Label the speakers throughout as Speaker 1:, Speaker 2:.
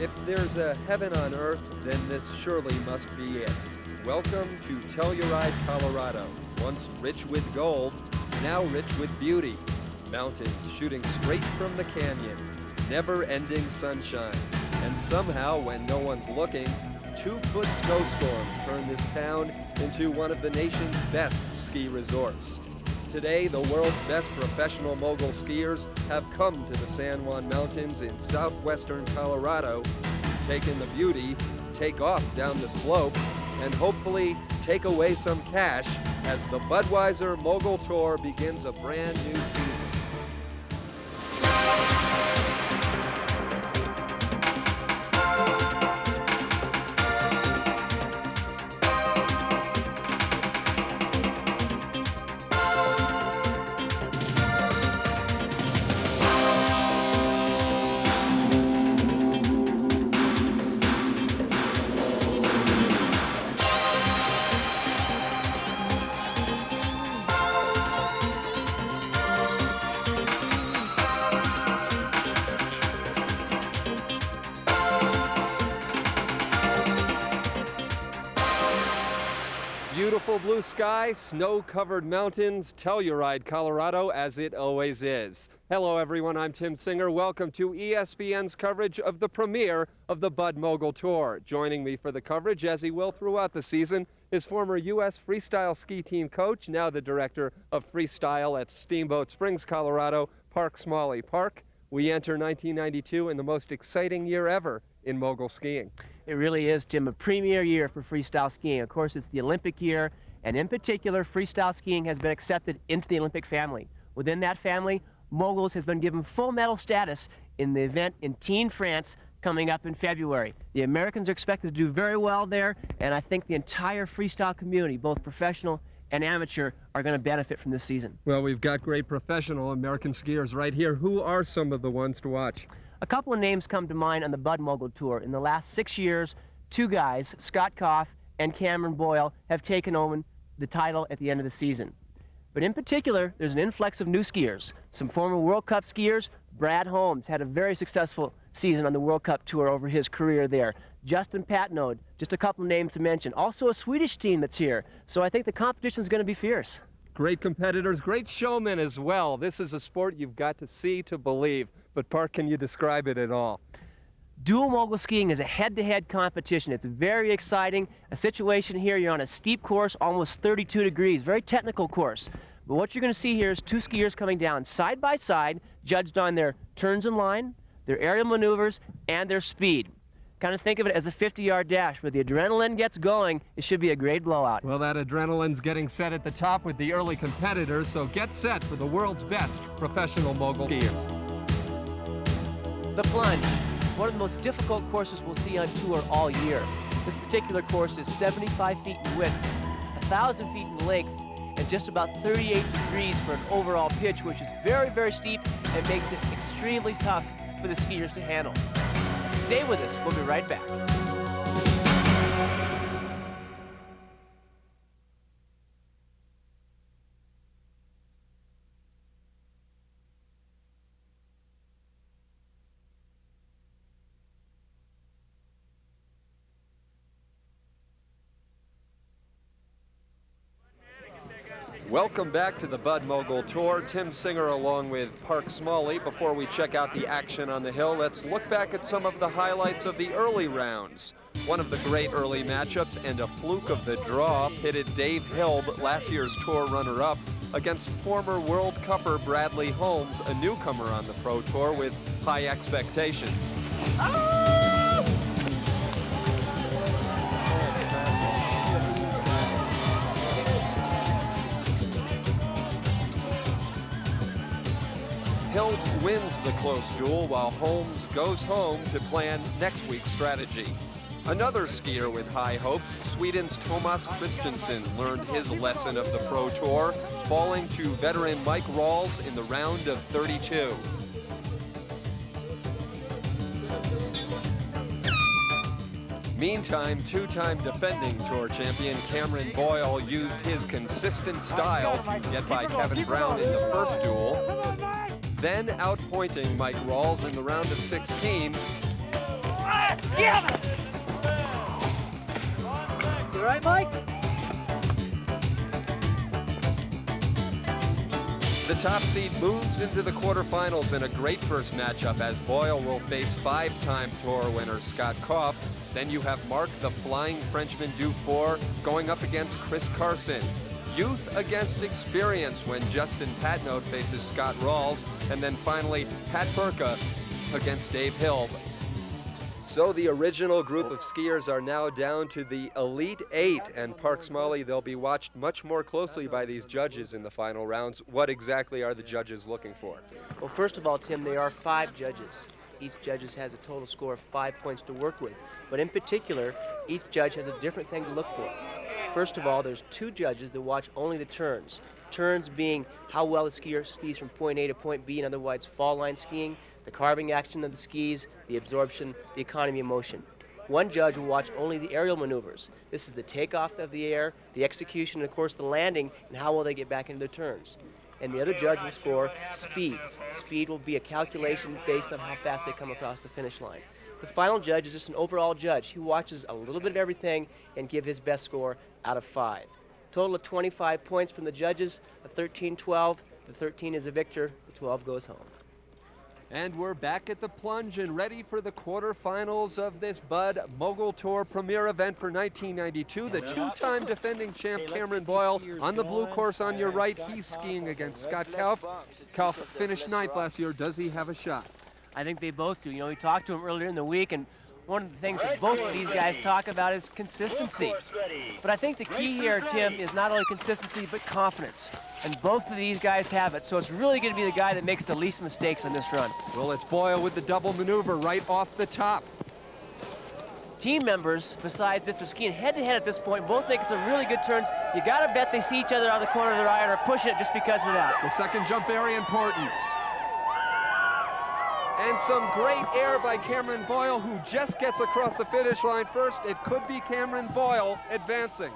Speaker 1: If there's a heaven on earth, then this surely must be it. Welcome to Telluride, Colorado. Once rich with gold, now rich with beauty. Mountains shooting straight from the canyon. Never-ending sunshine. And somehow, when no one's looking, 2-foot snowstorms turn this town into one of the nation's best ski resorts. Today, the world's best professional mogul skiers have come to the San Juan Mountains in southwestern Colorado to take in the beauty, take off down the slope, and hopefully take away some cash as the Budweiser Mogul Tour begins a brand new season. Beautiful blue sky, snow-covered mountains, Telluride, Colorado, as it always is. Hello everyone, I'm Tim Singer. Welcome to ESPN's coverage of the premiere of the Bud Mogul Tour. Joining me for the coverage, as he will throughout the season, is former U.S. freestyle ski team coach, now the director of freestyle at Steamboat Springs, Colorado, Park Smalley. Park, we enter 1992 in the most exciting year ever in mogul skiing.
Speaker 2: It really is, Tim, a premier year for freestyle skiing. Of course, it's the Olympic year, and in particular, freestyle skiing has been accepted into the Olympic family. Within that family, moguls has been given full medal status in the event in Teen France coming up in February. The Americans are expected to do very well there, and I think the entire freestyle community, both professional and amateur, are going to benefit from this season.
Speaker 1: Well, we've got great professional American skiers right here. Who are some of the ones to watch?
Speaker 2: A couple of names come to mind on the Bud Mogul Tour. In the last 6 years, 2 guys, Scott Koff and Cameron Boyle, have taken over the title at the end of the season. But in particular, there's an influx of new skiers. Some former World Cup skiers. Brad Holmes had a very successful season on the World Cup Tour over his career there. Justin Patnode, just a couple of names to mention. Also a Swedish team that's here. So I think the competition's going to be fierce.
Speaker 1: Great competitors, great showmen as well. This is a sport you've got to see to believe. But Park, can you describe it at all?
Speaker 2: Dual mogul skiing is a head-to-head competition. It's very exciting. A situation here, you're on a steep course, almost 32 degrees, very technical course. But what you're going to see here is 2 skiers coming down side by side, judged on their turns in line, their aerial maneuvers, and their speed. Kind of think of it as a 50-yard dash. Where the adrenaline gets going, it should be a great blowout.
Speaker 1: Well, that adrenaline's getting set at the top with the early competitors, so get set for the world's best professional mogul skiers.
Speaker 2: The plunge, one of the most difficult courses we'll see on tour all year. This particular course is 75 feet in width, 1,000 feet in length, and just about 38 degrees for an overall pitch, which is very, very steep and makes it extremely tough for the skiers to handle. Stay with us, we'll be right back.
Speaker 1: Welcome back to the Bud Mogul Tour. Tim Singer along with Park Smalley. Before we check out the action on the hill, let's look back at some of the highlights of the early rounds. One of the great early matchups and a fluke of the draw pitted Dave Hilb, last year's tour runner-up, against former World Cupper Bradley Holmes, a newcomer on the Pro Tour with high expectations. Hilb wins the close duel while Holmes goes home to plan next week's strategy. Another skier with high hopes, Sweden's Thomas Christensen, learned his lesson of the Pro Tour, falling to veteran Mike Rawls in the round of 32. Meantime, 2-time defending Tour champion Cameron Boyle used his consistent style to get by Kevin Brown in the first duel, then outpointing Mike Rawls in the round of 16.
Speaker 2: You all right, Mike?
Speaker 1: The top seed moves into the quarterfinals in a great first matchup as Boyle will face 5-time tour winner Scott Koff. Then you have Mark, the Flying Frenchman Dufour, going up against Chris Carson. Youth against experience when Justin Patnoe faces Scott Rawls. And then finally, Pat Burka against Dave Hill. So the original group of skiers are now down to the Elite 8, and Park Smalley, they'll be watched much more closely by these judges in the final rounds. What exactly are the judges looking for?
Speaker 2: Well, first of all, Tim, there are 5 judges. Each judge has a total score of 5 points to work with. But in particular, each judge has a different thing to look for. First of all, there's 2 judges that watch only the turns. Turns being how well the skier skis from point A to point B, in other words, fall line skiing, the carving action of the skis, the absorption, the economy of motion. One judge will watch only the aerial maneuvers. This is the takeoff of the air, the execution, and of course the landing, and how well they get back into the turns. And the other judge will score speed. Speed will be a calculation based on how fast they come across the finish line. The final judge is just an overall judge. He watches a little bit of everything and give his best score out of 5. Total of 25 points from the judges, a 13-12. The 13 is a victor, the 12 goes home.
Speaker 1: And we're back at the plunge and ready for the quarterfinals of this Bud Mogul Tour premier event for 1992. The 2-time defending champ Cameron Boyle on the blue course on your right. He's skiing against Scott Koff. Koff finished 9th last year. Does he have a shot?
Speaker 2: I think they both do. You know, we talked to him earlier in the week, and one of the things that both of these guys talk about is consistency. But I think the key here, Tim, is not only consistency, but confidence. And both of these guys have it, so it's really going to be the guy that makes the least mistakes on this run.
Speaker 1: Well, it's Boyle with the double maneuver right off the top.
Speaker 2: Team members, besides this, they're skiing head-to-head at this point. Both making some really good turns. You got to bet they see each other out of the corner of their eye and are pushing it just because of that.
Speaker 1: The second jump very important. And some great air by Cameron Boyle, who just gets across the finish line first. It could be Cameron Boyle advancing.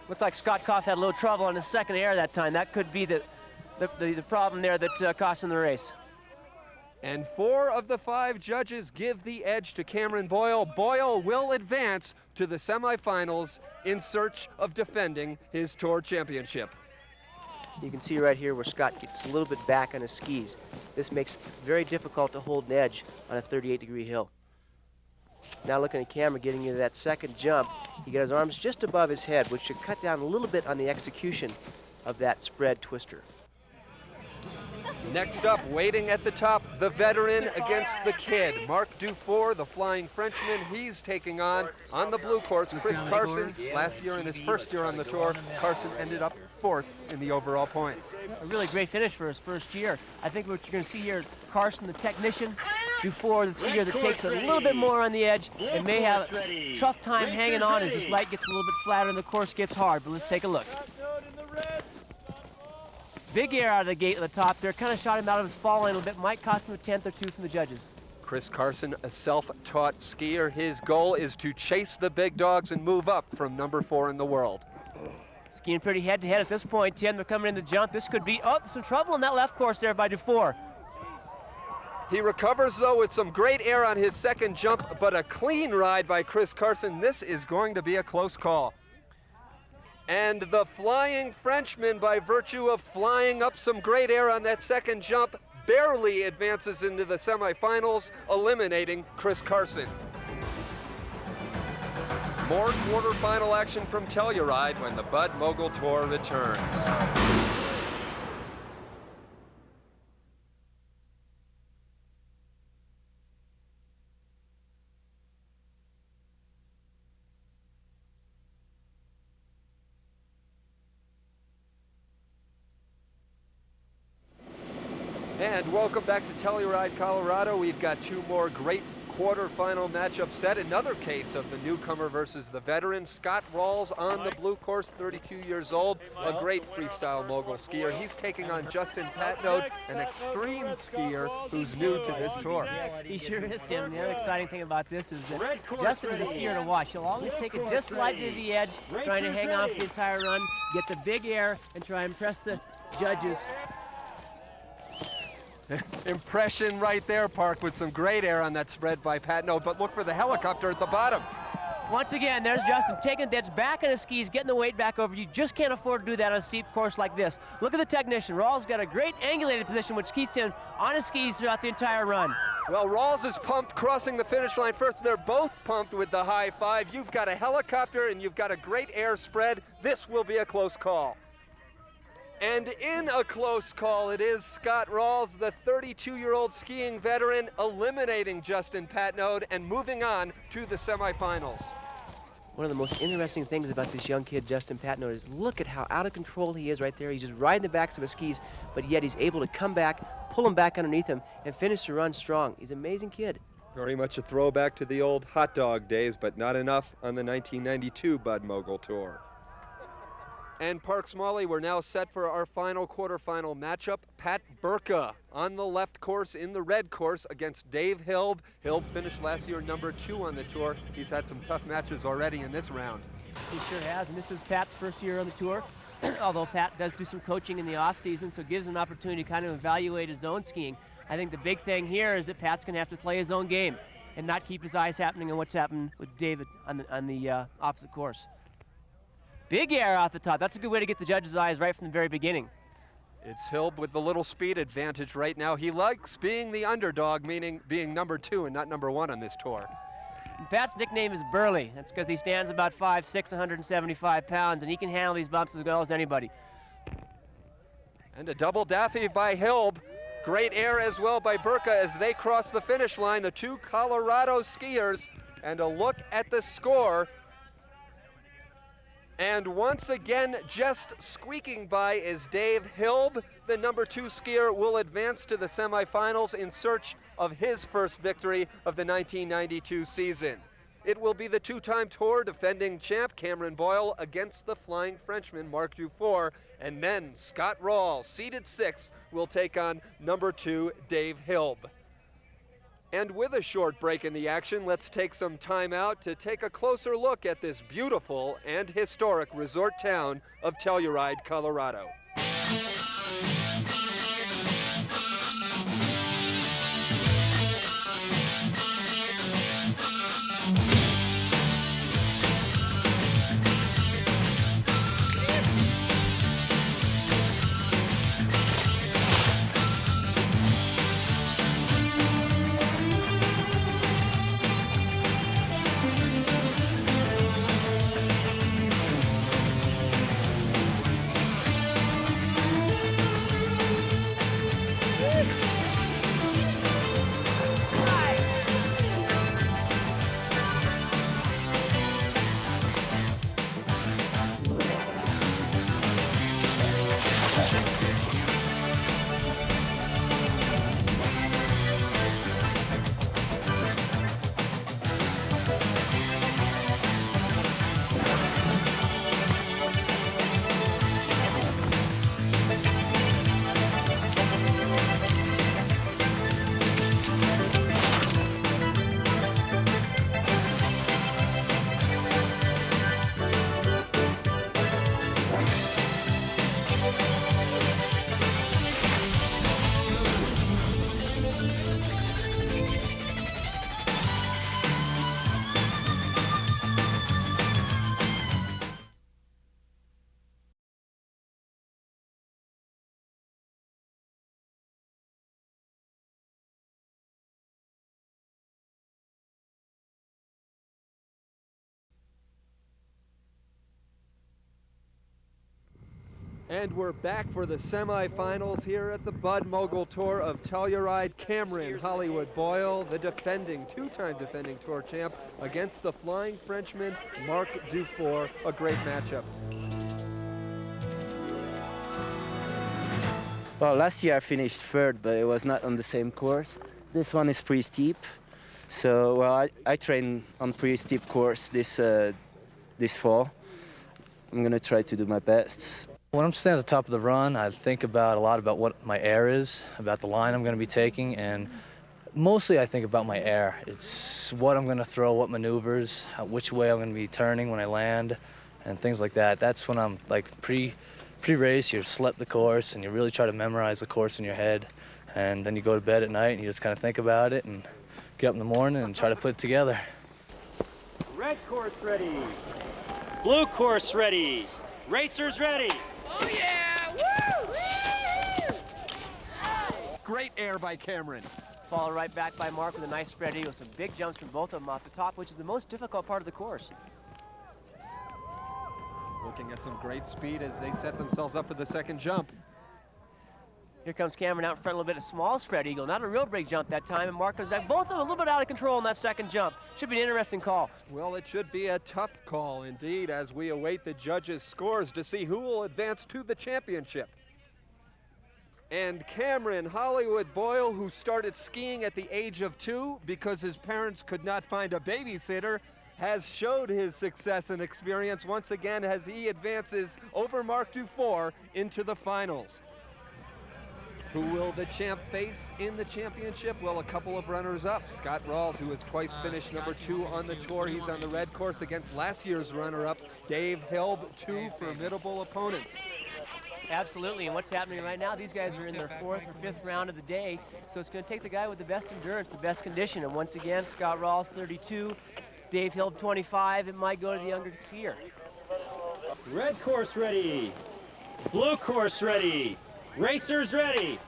Speaker 2: Looked like Scott Koff had a little trouble on his second air that time. That could be the problem there that cost him the race.
Speaker 1: And 4 of the 5 judges give the edge to Cameron Boyle. Boyle will advance to the semifinals in search of defending his tour championship.
Speaker 2: You can see right here where Scott gets a little bit back on his skis. This makes it very difficult to hold an edge on a 38-degree hill. Now looking at the camera, getting into that second jump, he got his arms just above his head, which should cut down a little bit on the execution of that spread twister.
Speaker 1: Next up, waiting at the top, the veteran against the kid. Mark Dufour, the Flying Frenchman, he's taking on the blue course, Chris Carson. Last year, in his first year on the tour, Carson ended up 4th in the overall points.
Speaker 2: A really great finish for his first year. I think what you're going to see here, Carson, the technician, Dufour, the skier that takes a little bit more on the edge and may have a tough time hanging on as this light gets a little bit flatter and the course gets hard. But let's take a look. Big air out of the gate at the top there, kind of shot him out of his fall line a little bit. Might cost him a 10th or 2 from the judges.
Speaker 1: Chris Carson, a self-taught skier. His goal is to chase the big dogs and move up from number 4 in the world.
Speaker 2: Skiing pretty head-to-head at this point. 10, they're coming in the jump. This could be, oh, some trouble in that left course there by Dufour.
Speaker 1: He recovers, though, with some great air on his second jump, but a clean ride by Chris Carson. This is going to be a close call. And the Flying Frenchman, by virtue of flying up some great air on that second jump, barely advances into the semifinals, eliminating Chris Carson. More quarterfinal action from Telluride when the Bud Mogul Tour returns. And welcome back to Telluride, Colorado. We've got 2 more great quarterfinal matchups set. Another case of the newcomer versus the veteran. Scott Rawls on the blue course, 32 years old, a great freestyle mogul skier. He's taking on Justin Patnoe, an extreme skier who's new to this tour.
Speaker 2: He sure is, Tim. The other exciting thing about this is that Justin is a skier to watch. He'll always take it just slightly to the edge, trying to hang on for the entire run, get the big air, and try and impress the judges.
Speaker 1: Impression right there, Park, with some great air on that spread by Patno, but look for the helicopter at the bottom.
Speaker 2: Once again, there's Justin taking that's back on his skis, getting the weight back over. You just can't afford to do that on a steep course like this. Look at the technician. Rawls got a great angulated position, which keeps him on his skis throughout the entire run.
Speaker 1: Well, Rawls is pumped crossing the finish line first. They're both pumped with the high five. You've got a helicopter and you've got a great air spread. This will be a close call. And in a close call, it is Scott Rawls, the 32-year-old skiing veteran, eliminating Justin Patnode and moving on to the semifinals.
Speaker 2: One of the most interesting things about this young kid, Justin Patnode, is look at how out of control he is right there. He's just riding the backs of his skis, but yet he's able to come back, pull him back underneath him, and finish the run strong. He's an amazing kid.
Speaker 1: Very much a throwback to the old hot dog days, but not enough on the 1992 Bud Mogul Tour. And Park Smalley, we're now set for our final quarterfinal matchup. Pat Burka on the left course in the red course against Dave Hilb. Hilb finished last year #2 on the tour. He's had some tough matches already in this round.
Speaker 2: He sure has, and this is Pat's first year on the tour. Although Pat does do some coaching in the off season, so it gives him an opportunity to kind of evaluate his own skiing. I think the big thing here is that Pat's going to have to play his own game and not keep his eyes happening on what's happened with David on the opposite course. Big air off the top. That's a good way to get the judge's eyes right from the very beginning.
Speaker 1: It's Hilb with the little speed advantage right now. He likes being the underdog, meaning being #2 and not #1 on this tour.
Speaker 2: And Pat's nickname is Burly. That's because he stands about 5'6", 175 pounds, and he can handle these bumps as well as anybody.
Speaker 1: And a double daffy by Hilb. Great air as well by Burka as they cross the finish line, the two Colorado skiers. And a look at the score. And once again, just squeaking by is Dave Hilb. The #2 skier will advance to the semifinals in search of his first victory of the 1992 season. It will be the two-time tour defending champ Cameron Boyle against the Flying Frenchman Marc Dufour, and then Scott Rawls, seeded 6th, will take on #2 Dave Hilb. And with a short break in the action, let's take some time out to take a closer look at this beautiful and historic resort town of Telluride, Colorado. And we're back for the semifinals here at the Bud Mogul Tour of Telluride. Cameron Hollywood Boyle, the two-time defending tour champ, against the Flying Frenchman Marc Dufour. A great matchup.
Speaker 3: Well, last year I finished 3rd, but it was not on the same course. This one is pretty steep. So, well, I train on pretty steep course this fall. I'm gonna try to do my best.
Speaker 4: When I'm standing at the top of the run, I think a lot about what my air is, about the line I'm going to be taking, and mostly I think about my air. It's what I'm going to throw, what maneuvers, which way I'm going to be turning when I land, and things like that. That's when I'm like pre-race, you slept the course, and you really try to memorize the course in your head, And then you go to bed at night and you just kind of think about it and get up in the morning and try to put it together.
Speaker 5: Red course ready. Blue course ready. Racers ready.
Speaker 6: Oh yeah! Woo!
Speaker 1: Great air by Cameron.
Speaker 2: Followed right back by Mark with a nice spread eagle. Some big jumps from both of them off the top, which is the most difficult part of the course.
Speaker 1: Looking at some great speed as they set themselves up for the second jump.
Speaker 2: Here comes Cameron out in front, a little bit of small spread eagle. Not a real big jump that time, and Mark comes back. Both of them a little bit out of control in that second jump. Should be an interesting call.
Speaker 1: Well, it should be a tough call indeed as we await the judges' scores to see who will advance to the championship. And Cameron Hollywood Boyle, who started skiing at the age of 2 because his parents could not find a babysitter, has showed his success and experience once again as he advances over Mark Dufour into the finals. Who will the champ face in the championship? Well, a couple of runners-up. Scott Rawls, who has twice finished number 2 on the tour. He's on the red course against last year's runner-up, Dave Hilb. 2 formidable opponents.
Speaker 2: Absolutely, and what's happening right now, these guys are in their 4th or 5th round of the day, so it's going to take the guy with the best endurance, the best condition, and once again, Scott Rawls, 32, Dave Hilb, 25, it might go to the younger skier.
Speaker 5: Red course ready. Blue course ready. Racers ready.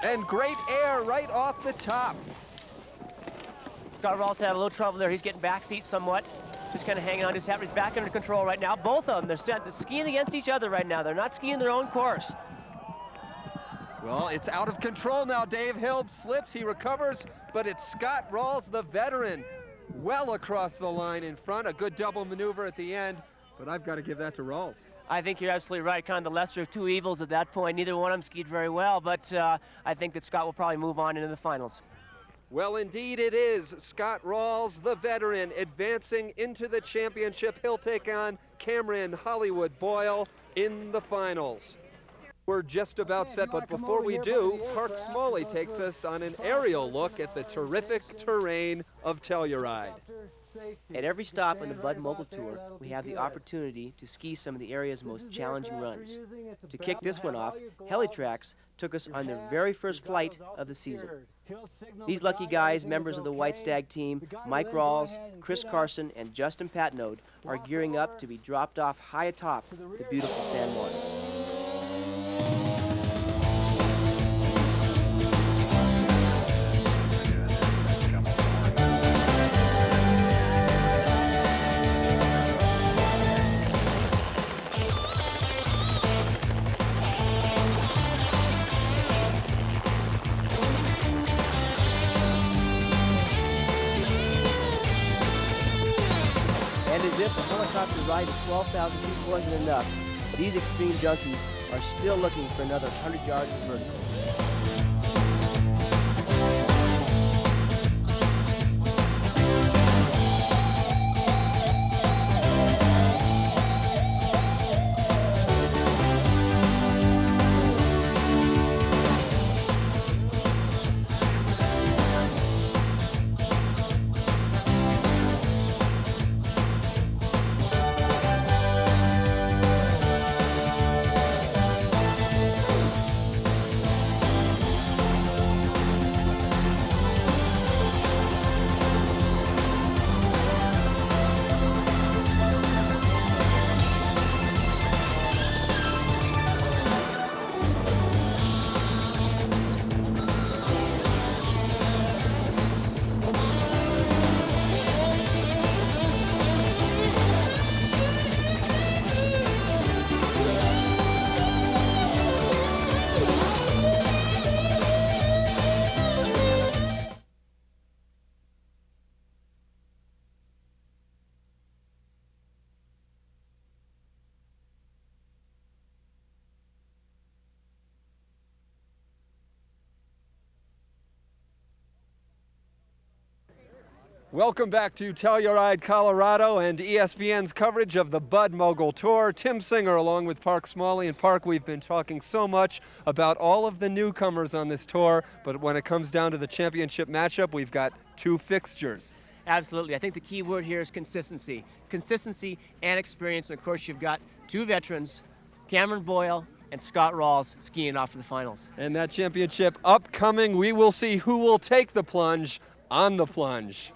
Speaker 1: And great air right off the top.
Speaker 2: Scott Rawls had a little trouble there. He's getting backseat somewhat. Just kind of hanging on to his hat. He's back under control right now. Both of them, they're skiing against each other right now. They're not skiing their own course.
Speaker 1: Well, it's out of control now. Dave Hilb slips, he recovers, but it's Scott Rawls, the veteran, well across the line in front. A good double maneuver at the end, but I've got to give that to Rawls.
Speaker 2: I think you're absolutely right. Kind of the lesser of two evils at that point. Neither one of them skied very well, but I think that Scott will probably move on into the finals.
Speaker 1: Well, indeed it is. Scott Rawls, the veteran, advancing into the championship. He'll take on Cameron Hollywood Boyle in the finals. We're just about set, but before we do, Park Smalley takes us on an aerial look at the terrific terrain of Telluride.
Speaker 2: At every stop on the Bud Mogul Tour, we have the opportunity to ski some of the area's most challenging runs. To kick this one off, Helitrax took us on their very first flight of the season. These lucky guys, members of the White Stag team, Mike Rawls, Chris Carson, and Justin Patnode, are gearing up to be dropped off high atop the beautiful San Juans. And as if a helicopter ride of 12,000 feet wasn't enough, these extreme junkies are still looking for another 100 yards of vertical.
Speaker 1: Welcome back to Telluride, Colorado, and ESPN's coverage of the Bud Mogul Tour. Tim Singer along with Park Smalley. And Park, we've been talking so much about all of the newcomers on this tour, but when it comes down to the championship matchup, we've got 2 fixtures.
Speaker 2: Absolutely. I think the key word here is consistency. Consistency and experience. And of course, you've got 2 veterans, Cameron Boyle and Scott Rawls skiing off to the finals.
Speaker 1: And that championship upcoming, we will see who will take the plunge on the plunge.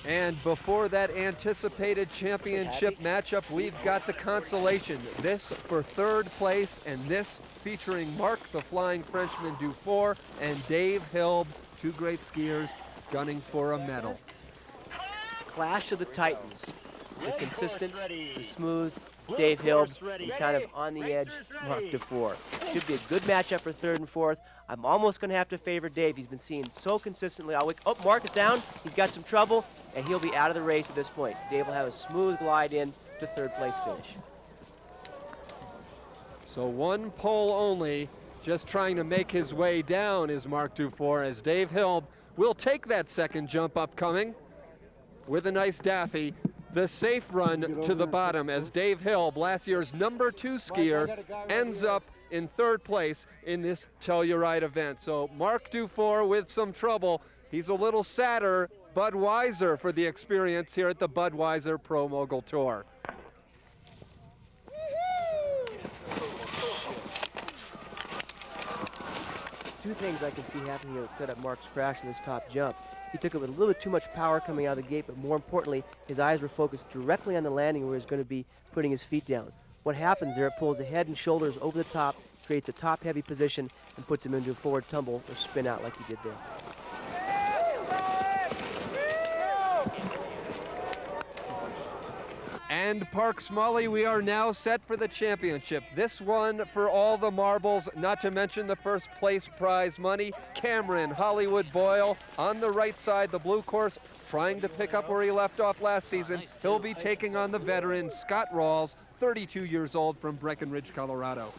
Speaker 1: And before that anticipated championship matchup, we've got the Consolation. This for third place, and this featuring Mark the Flying Frenchman Dufour and Dave Hilb, two great skiers gunning for a medal.
Speaker 2: Clash of the Titans. The consistent, the smooth, Dave Hill, kind of on the edge, Mark Dufour. Should be a good matchup for third and fourth. I'm almost going to have to favor Dave. He's been seen so consistently all week. Oh, Mark is down. He's got some trouble, and he'll be out of the race at this point. Dave will have a smooth glide in to third place finish.
Speaker 1: So one pole only, just trying to make his way down is Mark Dufour, as Dave Hill will take that second jump upcoming with a nice Daffy. The safe run to the bottom as Dave Hill, last year's #2 skier, ends up in third place in this Telluride event. So Mark Dufour with some trouble. He's a little sadder, Budweiser for the experience here at the Budweiser Pro Mogul Tour.
Speaker 2: Two things I can see happening here that set up Mark's crash in this top jump. He took it with a little bit too much power coming out of the gate, but more importantly, his eyes were focused directly on the landing where he's going to be putting his feet down. What happens there, it pulls the head and shoulders over the top, creates a top-heavy position, and puts him into a forward tumble or spin out like he did there.
Speaker 1: And Park Smalley, we are now set for the championship. This one for all the marbles, not to mention the first place prize money. Cameron Hollywood Boyle on the right side, the blue course, trying to pick up where he left off last season. He'll be taking on the veteran Scott Rawls, 32 years old from Breckenridge, Colorado.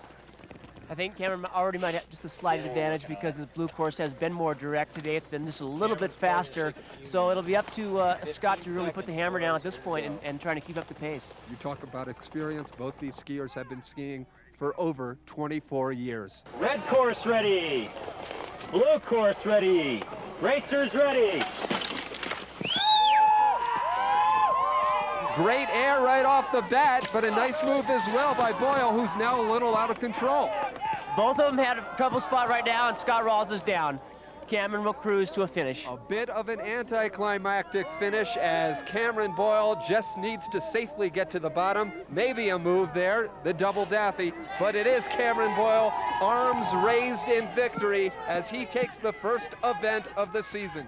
Speaker 2: I think Cameron already might have just a slight advantage because his blue course has been more direct today. It's been just a little bit faster, so it'll be up to Scott to really put the hammer down at this point and trying to keep up the pace.
Speaker 1: You talk about experience. Both these skiers have been skiing for over 24 years.
Speaker 5: Red course ready. Blue course ready. Racers ready.
Speaker 1: Great air right off the bat, but a nice move as well by Boyle, who's now a little out of control.
Speaker 2: Both of them had a trouble spot right now, and Scott Rawls is down. Cameron will cruise to a finish.
Speaker 1: A bit of an anticlimactic finish as Cameron Boyle just needs to safely get to the bottom. Maybe a move there, the double Daffy, but it is Cameron Boyle, arms raised in victory as he takes the first event of the season.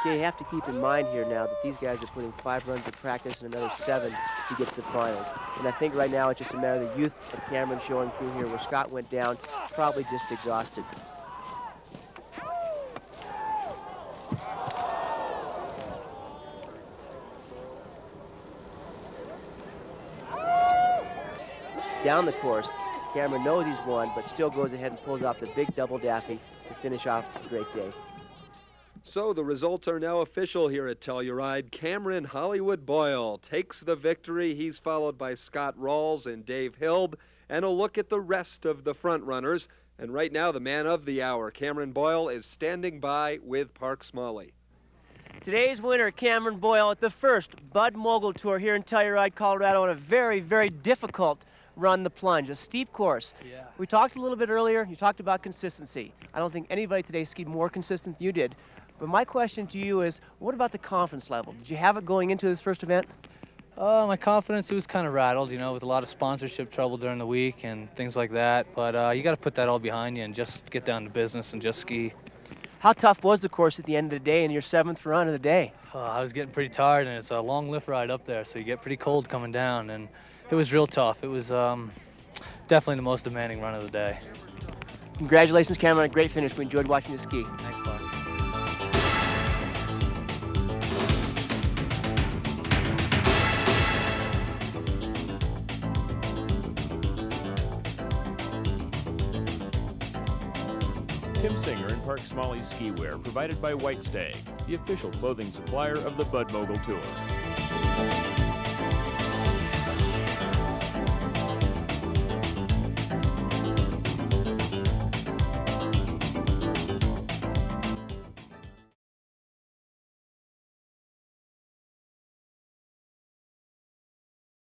Speaker 2: Okay, you have to keep in mind here now that these guys are putting 5 runs of practice and another 7 to get to the finals. And I think right now it's just a matter of the youth of Cameron showing through here where Scott went down, probably just exhausted. Down the course, Cameron knows he's won, but still goes ahead and pulls off the big double Daffy to finish off a great day.
Speaker 1: So the results are now official here at Telluride. Cameron Hollywood Boyle takes the victory. He's followed by Scott Rawls and Dave Hilb. And a look at the rest of the front runners. And right now, the man of the hour, Cameron Boyle, is standing by with Park Smalley.
Speaker 2: Today's winner, Cameron Boyle, at the first Bud Mogul Tour here in Telluride, Colorado, on a very, very difficult run the plunge, a steep course.
Speaker 4: Yeah.
Speaker 2: We talked a little bit earlier, you talked about consistency. I don't think anybody today skied more consistent than you did. But my question to you is, what about the confidence level? Did you have it going into this first event?
Speaker 4: My confidence, it was kind of rattled, you know, with a lot of sponsorship trouble during the week and things like that. But you got to put that all behind you and just get down to business and just ski.
Speaker 2: How tough was the course at the end of the day in your 7th run of the day?
Speaker 4: I was getting pretty tired, and it's a long lift ride up there, so you get pretty cold coming down, and it was real tough. It was definitely the most demanding run of the day.
Speaker 2: Congratulations, Cameron, on a great finish. We enjoyed watching you ski.
Speaker 4: Thanks, Clark.
Speaker 7: Tim Singer and Park Smalley ski wear provided by White Stag, the official clothing supplier of the Bud Mogul Tour.